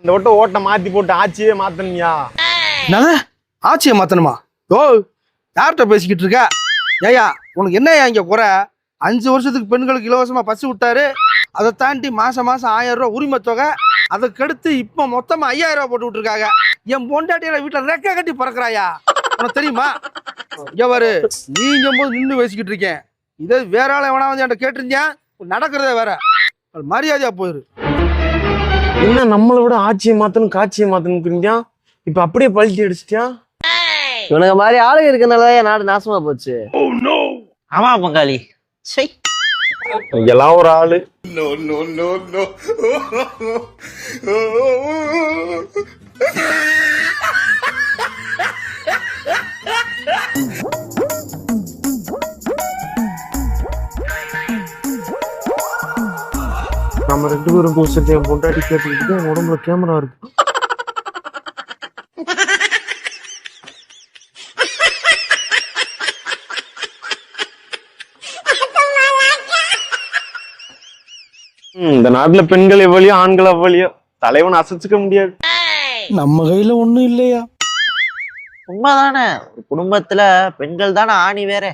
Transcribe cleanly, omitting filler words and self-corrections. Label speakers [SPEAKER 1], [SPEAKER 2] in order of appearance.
[SPEAKER 1] இந்த வட்டம் ஓட்டை மாத்தி போட்டு ஆட்சியே மாத்தணும்யா.
[SPEAKER 2] என்னது ஆட்சியை மாத்தணுமா? ஓ யார்கிட்ட பேசிக்கிட்டு இருக்க? ஏயா உனக்கு என்னய்யா இங்க குறை? 5 வருஷத்துக்கு பெண்களுக்கு இலவசமா பஸ் விட்டாரு. அதை தாண்டி மாசம் 1000 ரூபா உரிமை தொகை. அதுக்கடுத்து இப்ப மொத்தமா 5000 ரூபா போட்டு விட்டுருக்காங்க. என் பொண்டாட்டியில வீட்டுல ரெக்க கட்டி பறக்குறாயா? உனக்கு தெரியுமா? எவரு நீங்க போது நின்று பேசிக்கிட்டு இருக்கேன். இதே வேற ஆள் எவனா வந்து என்கிட்ட கேட்டிருந்தேன், நடக்கிறதே வேற. மரியாதையா போயிரு.
[SPEAKER 1] என்ன நம்மளை விட ஆட்சியை மாத்தணும் காட்சியை மாத்தணும் இப்ப அப்படியே பழிச்சு அடிச்சிட்டியா?
[SPEAKER 3] இவனுக்கு மாதிரி ஆளுங்க இருக்கனாலதான் நாடு நாசமா போச்சு. ஆமா பங்காளி.
[SPEAKER 1] எல்லாம் ஒரு ஆளு. நம்ம 2 பேரும் பேசிட்டு என் பொண்டாட்டி கேட்டுக்கிட்டு என் உடம்புல கேமரா இருக்கு. இந்த நாட்டுல பெண்கள் எவ்வளியோ ஆண்கள் அவ்வளியோ தலைவன் அசைச்சுக்க முடியாது.
[SPEAKER 2] நம்ம கையில ஒண்ணும் இல்லையா?
[SPEAKER 3] உண்மைதானே. குடும்பத்துல பெண்கள் தானே ஆணி வேற.